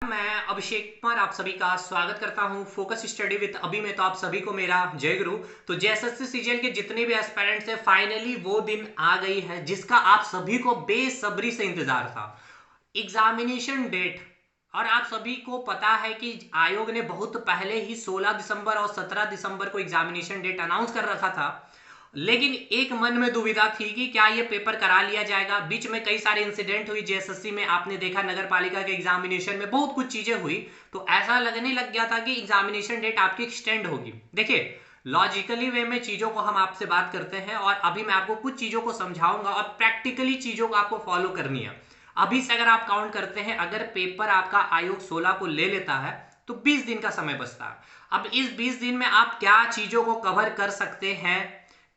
मैं अभिषेक कुमार आप सभी का स्वागत करता हूं फोकस स्टडी विद अभी में। तो आप सभी को मेरा जय गुरु। तो जेएसएससी सीजीएल के जितने भी एस्पिरेंट्स हैं, फाइनली वो दिन आ गई है जिसका आप सभी को बेसब्री से इंतजार था, एग्जामिनेशन डेट। और आप सभी को पता है कि आयोग ने बहुत पहले ही 16 दिसंबर और 17 दिसंबर को एग्जामिनेशन डेट अनाउंस कर रखा था, लेकिन एक मन में दुविधा थी कि क्या ये पेपर करा लिया जाएगा। बीच में कई सारे इंसिडेंट हुई जेएसएससी में, आपने देखा नगर पालिका के एग्जामिनेशन में बहुत कुछ चीजें हुई, तो ऐसा लगने लग गया था कि एग्जामिनेशन डेट आपकी एक्सटेंड होगी। देखिए, लॉजिकली वे में चीजों को हम आपसे बात करते हैं और अभी मैं आपको कुछ चीजों को समझाऊंगा और प्रैक्टिकली चीजों को आपको फॉलो करनी है। अभी से अगर आप काउंट करते हैं, अगर पेपर आपका आयोग 16 को ले लेता है तो 20 दिन का समय बचता है। अब इस 20 दिन में आप क्या चीजों को कवर कर सकते हैं,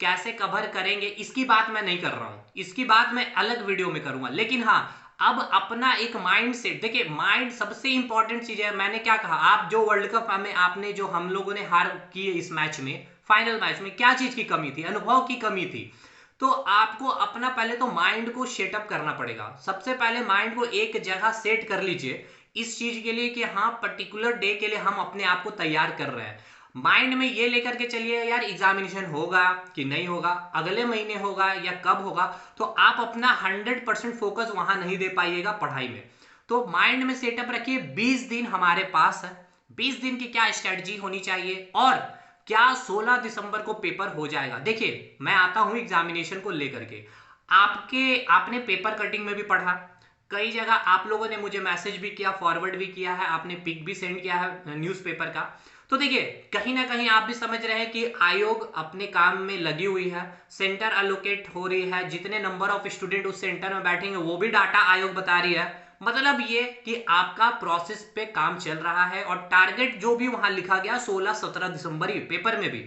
कैसे कवर करेंगे, इसकी बात मैं नहीं कर रहा हूं, इसकी बात मैं अलग वीडियो में करूंगा। लेकिन हाँ, अब अपना एक माइंड सेट देखिए, माइंड सबसे इंपॉर्टेंट चीज है। मैंने क्या कहा, आप जो वर्ल्ड कप में आपने जो हम लोगों ने हार की इस मैच में, फाइनल मैच में, क्या चीज की कमी थी? अनुभव की कमी थी। तो आपको अपना पहले तो माइंड को सेटअप करना पड़ेगा। सबसे पहले माइंड को एक जगह सेट कर लीजिए इस चीज के लिए कि हाँ, पर्टिकुलर डे के लिए हम अपने आप को तैयार कर रहे हैं। माइंड में ये लेकर के चलिए यार, एग्जामिनेशन होगा कि नहीं होगा, अगले महीने होगा या कब होगा, तो आप अपना 100% फोकस वहां नहीं दे पाइएगा पढ़ाई में। तो माइंड में सेटअप रखिए, 20 दिन हमारे पास है। 20 दिन की क्या स्ट्रेटजी होनी चाहिए और क्या 16 दिसंबर को पेपर हो जाएगा। देखिए, मैं आता हूं एग्जामिनेशन को लेकर के, आपने पेपर कटिंग में भी पढ़ा, कई जगह आप लोगों ने मुझे मैसेज भी किया, फॉरवर्ड भी किया है, आपने पिक भी सेंड किया है न्यूज़पेपर का। तो देखिए, कहीं ना कहीं आप भी समझ रहे हैं कि आयोग अपने काम में लगी हुई है, सेंटर अलोकेट हो रही है, जितने नंबर ऑफ स्टूडेंट उस सेंटर में बैठेंगे वो भी डाटा आयोग बता रही है। मतलब ये कि आपका प्रोसेस पे काम चल रहा है और टारगेट जो भी वहां लिखा गया 16-17 दिसंबर ही पेपर में भी।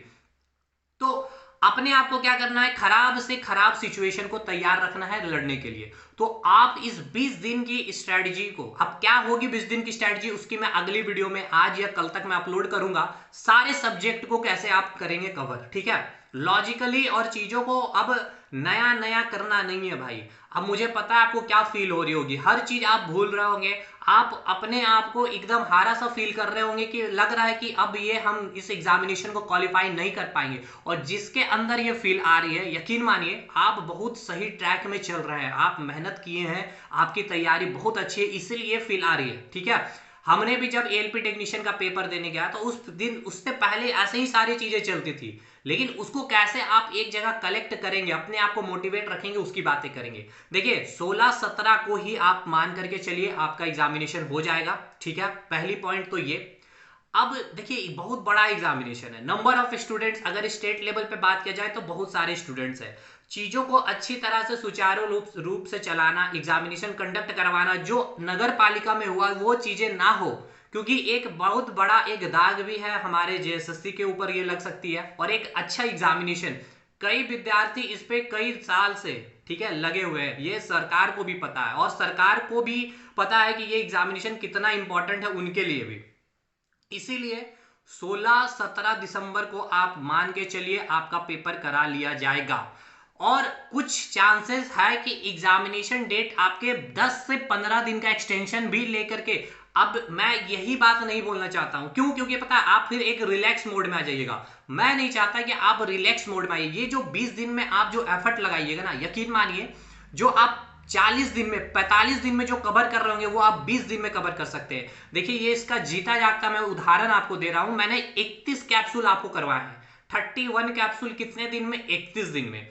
तो अपने आप को क्या करना है, खराब से खराब सिचुएशन को तैयार रखना है लड़ने के लिए। तो आप इस 20 दिन की स्ट्रेटजी को, अब क्या होगी 20 दिन की स्ट्रेटजी, उसकी मैं अगली वीडियो में आज या कल तक मैं अपलोड करूंगा। सारे सब्जेक्ट को कैसे आप करेंगे कवर, ठीक है, लॉजिकली। और चीजों को अब नया नया करना नहीं है भाई। अब मुझे पता है आपको क्या फील हो रही होगी, हर चीज आप भूल रहे होंगे, आप अपने आप को एकदम हारा सा फील कर रहे होंगे कि लग रहा है कि अब ये हम इस एग्जामिनेशन को क्वालिफाई नहीं कर पाएंगे। और जिसके अंदर ये फील आ रही है, यकीन मानिए आप बहुत सही ट्रैक में चल रहे हैं, आप मेहनत किए हैं, आपकी तैयारी बहुत अच्छी है, इसलिए फील आ रही है, ठीक है। हमने भी जब एएलपी टेक्नीशियन का पेपर देने गया तो उस दिन, उससे पहले ऐसे ही सारी चीजें चलती थी, लेकिन उसको कैसे आप एक जगह कलेक्ट करेंगे, अपने आप को मोटिवेट रखेंगे, उसकी बातें करेंगे। देखिए, 16-17 को ही आप मान करके चलिए आपका एग्जामिनेशन हो जाएगा, ठीक है, पहली पॉइंट तो ये। अब देखिए, बहुत बड़ा एग्जामिनेशन है, नंबर ऑफ स्टूडेंट्स, अगर स्टेट लेवल पे बात किया जाए तो बहुत सारे स्टूडेंट्स हैं। चीजों को अच्छी तरह से सुचारू रूप से चलाना, एग्जामिनेशन कंडक्ट करवाना, जो नगर पालिका में हुआ वो चीजें ना हो, क्योंकि एक बहुत बड़ा एक दाग भी है हमारे जेएसएससी के ऊपर, ये लग सकती है। और एक अच्छा एग्जामिनेशन, कई विद्यार्थी इस पे कई साल से, ठीक है, लगे हुए हैं, ये सरकार को भी पता है और सरकार को भी पता है कि ये एग्जामिनेशन कितना इंपॉर्टेंट है उनके लिए भी। इसीलिए 16-17 दिसंबर को आप मान के चलिए आपका पेपर करा लिया जाएगा। और कुछ चांसेस है कि एग्जामिनेशन डेट आपके 10 से 15 दिन का एक्सटेंशन भी लेकर के, अब मैं यही बात नहीं बोलना चाहता हूं, क्यों? क्योंकि पता है आप फिर एक रिलैक्स मोड में आ जाइएगा। मैं नहीं चाहता कि आप रिलैक्स मोड में आइए। ये जो 20 दिन में आप जो एफर्ट लगाइएगा ना, यकीन मानिए, जो आप 40 दिन में, 45 दिन में जो कवर कर रहे होंगे वो आप 20 दिन में कवर कर सकते हैं। देखिए, ये इसका जीता जागता मैं उदाहरण आपको दे रहा हूं। मैंने 31 कैप्सूल आपको करवाए हैं, 31 कैप्सूल कितने दिन में? 31 दिन में।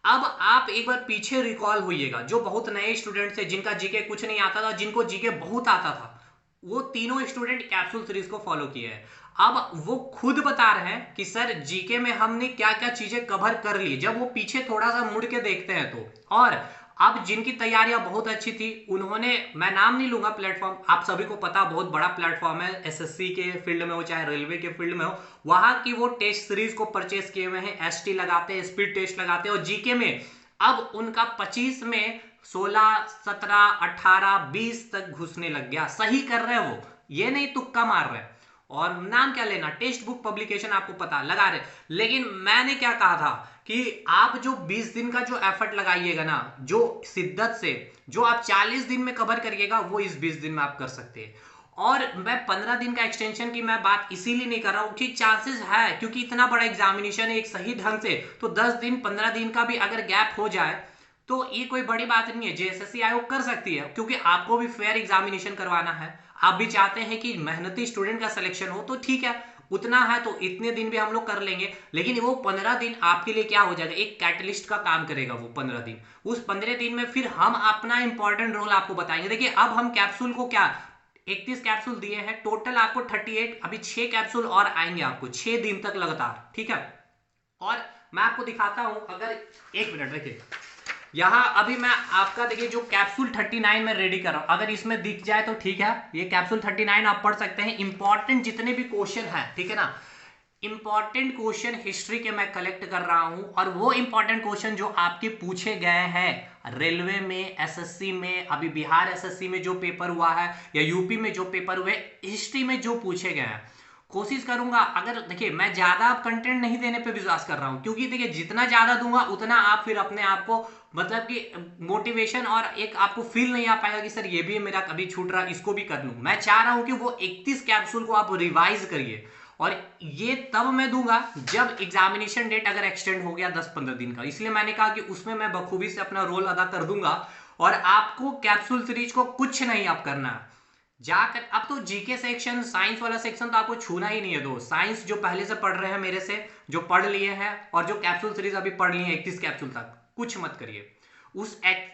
अब आप एक बार पीछे रिकॉल होइएगा, जो बहुत नए स्टूडेंट्स थे, जिनका जीके कुछ नहीं आता था, जिनको जीके बहुत आता था, वो तीनों स्टूडेंट कैप्सूल सीरीज को फॉलो किए हैं। अब वो खुद बता रहे हैं कि सर, जीके में हमने क्या क्या चीजें कवर कर ली, जब वो पीछे थोड़ा सा मुड़ के देखते हैं तो। और अब जिनकी तैयारियां बहुत अच्छी थी, उन्होंने, मैं नाम नहीं लूंगा, प्लेटफॉर्म आप सभी को पता, बहुत बड़ा प्लेटफॉर्म है, एसएससी के फील्ड में हो चाहे रेलवे के फील्ड में हो, वहां की वो टेस्ट सीरीज को परचेस किए हुए हैं, एसटी लगाते हैं, स्पीड टेस्ट लगाते हैं, और जीके में अब उनका 25 में 16, 17, 18, 20 तक घुसने लग गया। सही कर रहे हैं वो, ये नहीं तुक्का मार रहे हैं। और नाम क्या लेना, टेक्स्ट बुक पब्लिकेशन आपको पता लगा रहे। लेकिन मैंने क्या कहा था कि आप जो 20 दिन का जो एफर्ट लगाइएगा ना, जो शिद्दत से, जो आप 40 दिन में कवर करिएगा, वो इस 20 दिन में आप कर सकते हैं। और मैं 15 दिन का एक्सटेंशन की मैं बात इसीलिए नहीं कर रहा हूँ कि चांसेस है, क्योंकि इतना बड़ा एग्जामिनेशन है एक सही ढंग से, तो 10 दिन 15 दिन का भी अगर गैप हो जाए तो ये कोई बड़ी बात नहीं है, जेएसएससी आयोग कर सकती है, क्योंकि आपको भी फेयर एग्जामिनेशन करवाना है। आप भी चाहते हैं कि मेहनती स्टूडेंट का सिलेक्शन हो, तो ठीक है, उतना है तो इतने दिन भी हम लोग कर लेंगे। लेकिन वो 15 दिन आपके लिए क्या हो जाएगा, एक कैटलिस्ट का काम करेगा वो 15 दिन। उस 15 दिन में फिर हम अपना इंपॉर्टेंट रोल आपको बताएंगे। देखिए अब हम कैप्सूल को क्या 31 कैप्सूल दिए हैं टोटल आपको 38, अभी 6 कैप्सूल और आएंगे आपको 6 दिन तक लगातार, ठीक है। और मैं आपको दिखाता हूं, अगर एक मिनट देखिए, यहां अभी मैं आपका देखिए जो कैप्सूल 39 में रेडी कर रहा हूं, अगर इसमें दिख जाए तो ठीक है, ये कैप्सूल 39 आप पढ़ सकते हैं। इंपॉर्टेंट जितने भी क्वेश्चन है, ठीक है ना, इंपॉर्टेंट क्वेश्चन हिस्ट्री के मैं कलेक्ट कर रहा हूं, और वो इंपॉर्टेंट क्वेश्चन जो आपके पूछे गए हैं रेलवे में, एसएससी में, अभी बिहार एसएससी में जो पेपर हुआ है, या यूपी में जो पेपर हुए, हिस्ट्री में जो पूछे गए हैं, कोशिश करूंगा। अगर देखिए मैं ज्यादा कंटेंट नहीं देने पे विश्वास कर रहा हूं, क्योंकि देखिए जितना ज्यादा दूंगा उतना आप फिर अपने आप को मतलब कि मोटिवेशन और एक आपको फील नहीं आ पाएगा कि सर ये भी मेरा कभी छूट रहा, इसको भी कर लूं। मैं चाह रहा हूं कि वो 31 कैप्सूल को आप रिवाइज करिए, और ये तब मैं दूंगा जब एग्जामिनेशन डेट अगर एक्सटेंड हो गया 10-15 दिन का। इसलिए मैंने कहा कि उसमें मैं बखूबी से अपना रोल अदा कर दूंगा, और आपको कैप्सूल सीरीज को कुछ नहीं आप करना जाकर। अब तो जीके सेक्शन, साइंस वाला सेक्शन तो आपको छूना ही नहीं है दोस्त। साइंस जो पहले से पढ़ रहे हैं मेरे से, जो पढ़ लिए हैं, और जो कैप्सूल सीरीज अभी पढ़ लिए हैं 31 कैप्सूल तक, कुछ मत करिए।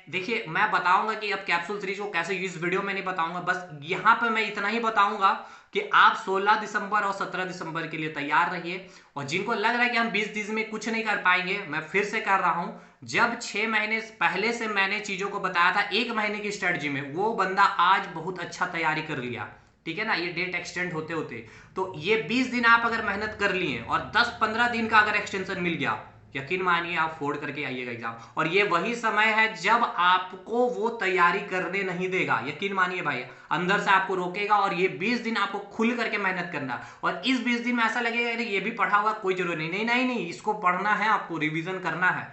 देखिए मैं बताऊंगा कि अब कैप्सूल सीरीज को कैसे, इस वीडियो में नहीं बताऊंगा, बस यहां पे मैं इतना ही बताऊंगा कि आप 16 दिसंबर और 17 दिसंबर के लिए तैयार रहिए। और जिनको लग रहा है कि हम 20 दिन में कुछ नहीं कर पाएंगे, मैं फिर से कर रहा हूं, जब 6 महीने पहले से मैंने चीजों को बताया था 1 महीने की स्ट्रेटजी में, वो बंदा आज बहुत अच्छा तैयारी कर लिया, ठीक है ना। ये डेट एक्सटेंड होते होते, तो ये 20 दिन आप अगर मेहनत कर लिए और 10-15 दिन का अगर एक्सटेंशन मिल गया, यकीन मानिए आप फोड़ करके आइएगा एग्जाम। और ये वही समय है जब आपको वो तैयारी करने नहीं देगा, यकीन मानिए भाई, अंदर से आपको रोकेगा। और ये 20 दिन आपको खुल करके मेहनत करना, और इस 20 दिन में ऐसा लगेगा कि ये भी पढ़ा हुआ कोई जरूरत नहीं, नहीं नहीं नहीं, इसको पढ़ना है, आपको रिवीजन करना है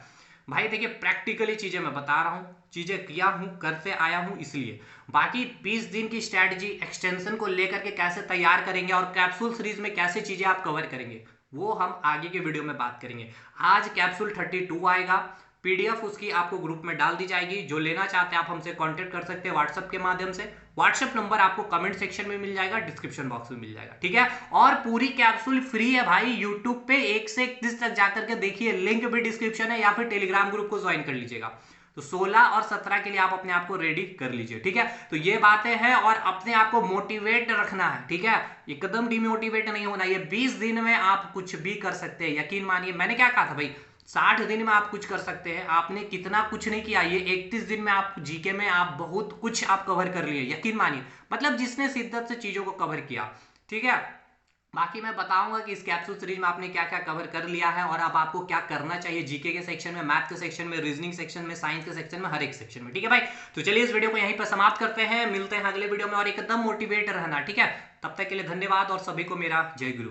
भाई। देखिए प्रैक्टिकली चीजें मैं बता रहा हूं, चीजें किया हूं, करते आया हूं, इसलिए। बाकी 20 दिन की स्ट्रैटेजी एक्सटेंशन को लेकर के कैसे तैयार करेंगे, और कैप्सूल सीरीज में कैसे चीजें आप कवर करेंगे, वो हम आगे के वीडियो में बात करेंगे। आज कैप्सूल 32 आएगा, पीडीएफ उसकी आपको ग्रुप में डाल दी जाएगी। जो लेना चाहते हैं आप हमसे कांटेक्ट कर सकते हैं व्हाट्सएप के माध्यम से। व्हाट्सएप नंबर आपको कमेंट सेक्शन में मिल जाएगा, डिस्क्रिप्शन बॉक्स में मिल जाएगा, ठीक है। और पूरी कैप्सूल फ्री है भाई, यूट्यूब पे 1 से 31 तक जाकर के देखिए, लिंक भी डिस्क्रिप्शन है, या फिर टेलीग्राम ग्रुप को ज्वाइन कर लीजिएगा। तो 16 और 17 के लिए आप अपने आप को रेडी कर लीजिए, ठीक है। तो ये बातें हैं, और अपने आप को मोटिवेट रखना है, ठीक है, एकदम डिमोटिवेट नहीं होना। ये 20 दिन में आप कुछ भी कर सकते हैं, यकीन मानिए। मैंने क्या कहा था भाई, 60 दिन में आप कुछ कर सकते हैं, आपने कितना कुछ नहीं किया। ये 31 दिन में आप जीके में आप बहुत कुछ आप कवर कर लिए, यकीन मानिए, मतलब जिसने शिद्दत से चीजों को कवर किया, ठीक है। बाकी मैं बताऊंगा कि इस कैप्सूल सीरीज में आपने क्या क्या कवर कर लिया है, और अब आपको क्या करना चाहिए जीके के सेक्शन में, मैथ के सेक्शन में, रीजनिंग सेक्शन में, साइंस के सेक्शन में, हर एक सेक्शन में, ठीक है भाई। तो चलिए इस वीडियो को यहीं पर समाप्त करते हैं, मिलते हैं अगले वीडियो में, और एकदम मोटिवेट रहना, ठीक है। तब तक के लिए धन्यवाद, और सभी को मेरा जय गुरु।